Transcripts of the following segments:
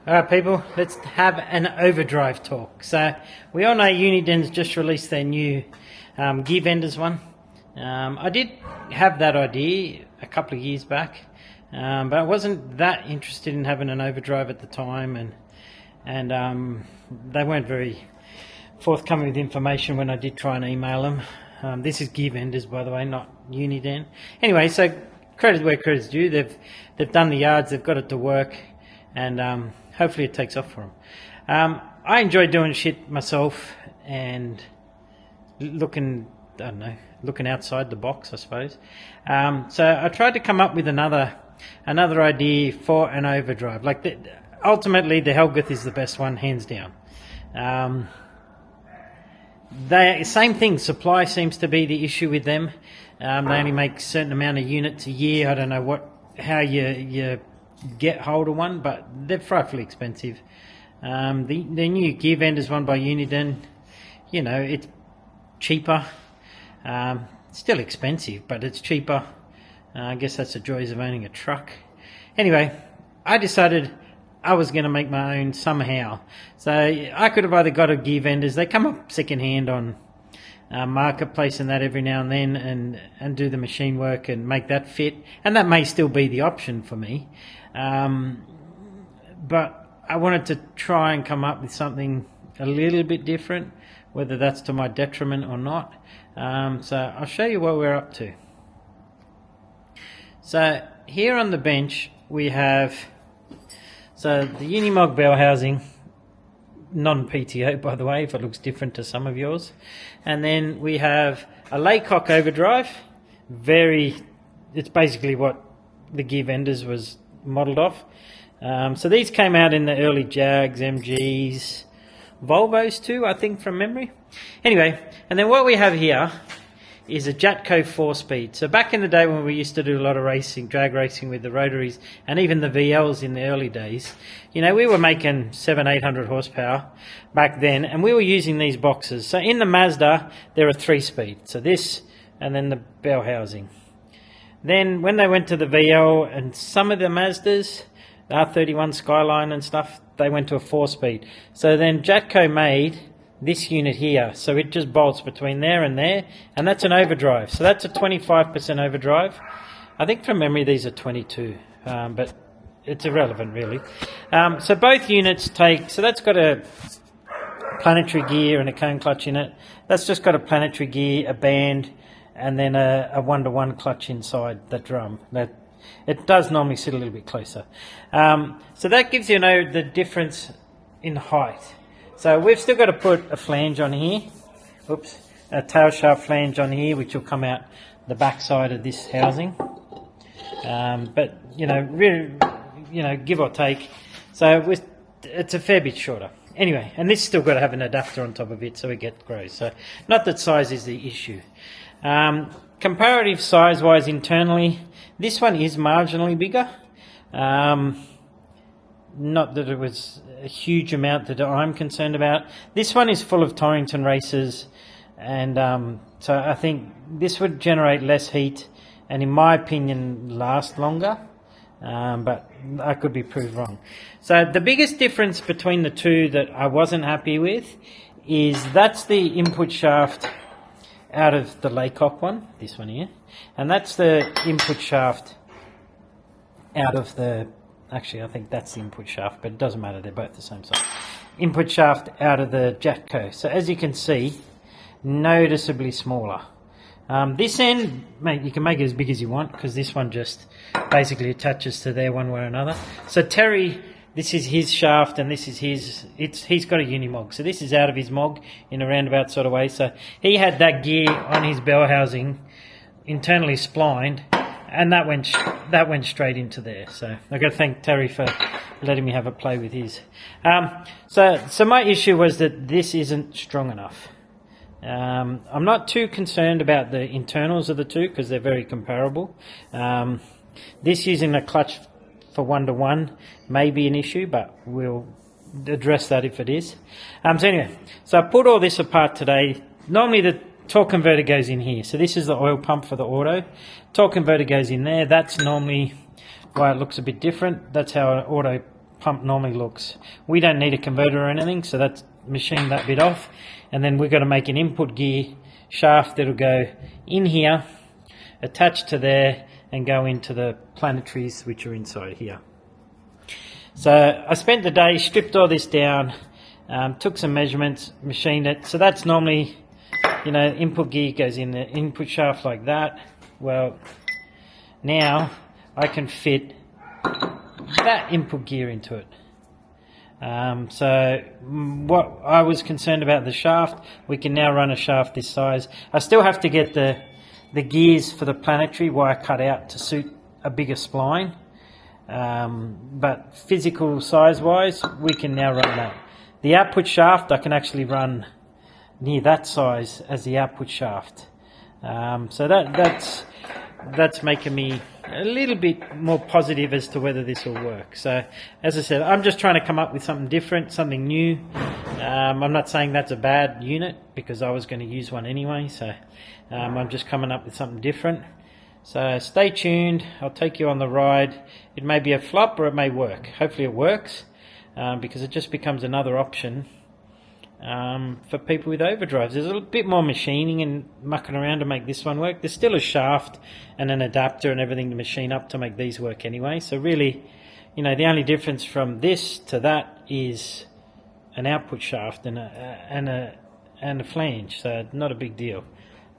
Alright people, let's have an Overdrive talk. So we all know Uniden's just released their new gear vendors one. I did have that idea a couple of years back, but I wasn't that interested in having an Overdrive at the time, and they weren't very forthcoming with information when I did try and email them. This is gear vendors, by the way, not Uniden. Anyway, so credit where credit's due. They've done the yards, they've got it to work, and hopefully it takes off for them. I enjoy doing shit myself and looking outside the box, I suppose. So I tried to come up with another idea for an Overdrive. Ultimately, the Helguth is the best one, hands down. Same thing. Supply seems to be the issue with them. They only make a certain amount of units a year. I don't know how you get hold of one, but they're frightfully expensive. The new gear vendors one by Uniden, it's cheaper. Still expensive, but it's cheaper. I guess that's the joys of owning a truck. Anyway, I decided I was going to make my own somehow. So I could have either got a gear vendors. They come up second hand on marketplace and that every now and then, and do the machine work and make that fit, and that may still be the option for me. But I wanted to try and come up with something a little bit different, whether that's to my detriment or not. So I'll show you what we're up to. So here on the bench we have the Unimog bell housing, non-PTO by the way, if it looks different to some of yours. And then we have a Laycock Overdrive. It's basically what the gear vendors was modelled off. So these came out in the early Jags, MGs, Volvos too, I think, from memory. Anyway, and then what we have here is a Jatco 4-speed. So back in the day when we used to do a lot of racing, drag racing with the rotaries, and even the VLs in the early days, we were making 700-800 horsepower back then, and we were using these boxes. So in the Mazda, they're a 3-speed. So this, and then the bell housing. Then when they went to the VL and some of the Mazdas, the R31 Skyline and stuff, they went to a 4-speed. So then Jatco made this unit here, so it just bolts between there, and that's an Overdrive. So that's a 25% Overdrive. I think from memory these are 22, but it's irrelevant really. So both units so that's got a planetary gear and a cone clutch in it. That's just got a planetary gear, a band, and then a 1-to-1 clutch inside the drum. It does normally sit a little bit closer. So that gives you the difference in height. So we've still got to put a flange on here. Oops, a tail shaft flange on here, which will come out the back side of this housing. But really, give or take. So it's a fair bit shorter. Anyway, and this still got to have an adapter on top of it so it grows. So not that size is the issue. Comparative size-wise internally, this one is marginally bigger. Not that it was a huge amount that I'm concerned about. This one is full of Torrington races, and so I think this would generate less heat and, in my opinion, last longer. But I could be proved wrong. So the biggest difference between the two that I wasn't happy with is that's the input shaft out of the Laycock one, this one here, and that's the input shaft out of the, actually I think that's the input shaft, but it doesn't matter, they're both the same size. Input shaft out of the Jatco. So as you can see, noticeably smaller. This end, you can make it as big as you want, because this one just basically attaches to there one way or another. So Terry, this is his shaft and this is his, he's got a Unimog. So this is out of his Mog in a roundabout sort of way. So he had that gear on his bell housing internally splined, and that went straight into there. So I've got to thank Terry for letting me have a play with his. So my issue was that this isn't strong enough. I'm not too concerned about the internals of the two because they're very comparable. This using a clutch for 1-to-1 may be an issue, but we'll address that if it is. So anyway, so I put all this apart today. Normally the torque converter goes in here. So this is the oil pump for the auto. Torque converter goes in there. That's normally why it looks a bit different. That's how an auto pump normally looks. We don't need a converter or anything, so that's machine that bit off, and then we've got to make an input gear shaft that'll go in here, attach to there, and go into the planetaries which are inside here. So I spent the day, stripped all this down, took some measurements, machined it. So that's normally, you know, input gear goes in the input shaft like that. Well, now I can fit that input gear into it. So what I was concerned about the shaft, we can now run a shaft this size. I still have to get the gears for the planetary wire cut out to suit a bigger spline. But physical size wise, we can now run that. The output shaft I can actually run near that size as the output shaft. So that's making me a little bit more positive as to whether this will work. So as I said, I'm just trying to come up with something different, something new. I'm not saying that's a bad unit, because I was going to use one anyway, so I'm just coming up with something different. So stay tuned, I'll take you on the ride. It may be a flop or it may work. Hopefully it works, because it just becomes another option for people with overdrives. There's a little bit more machining and mucking around to make this one work. There's still a shaft and an adapter and everything to machine up to make these work anyway. So really, you know, the only difference from this to that is an output shaft and a flange. So not a big deal.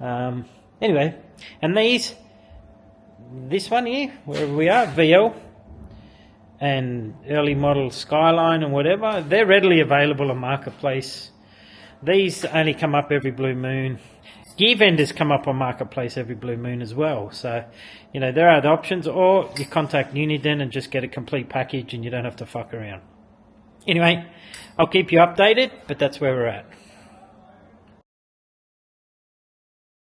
Anyway, and this one here, wherever we are, VL and early model Skyline and whatever, they're readily available on Marketplace. These only come up every blue moon. Gear vendors come up on Marketplace every blue moon as well. So, you know, there are the options, or you contact Uniden and just get a complete package and you don't have to fuck around. Anyway, I'll keep you updated, but that's where we're at.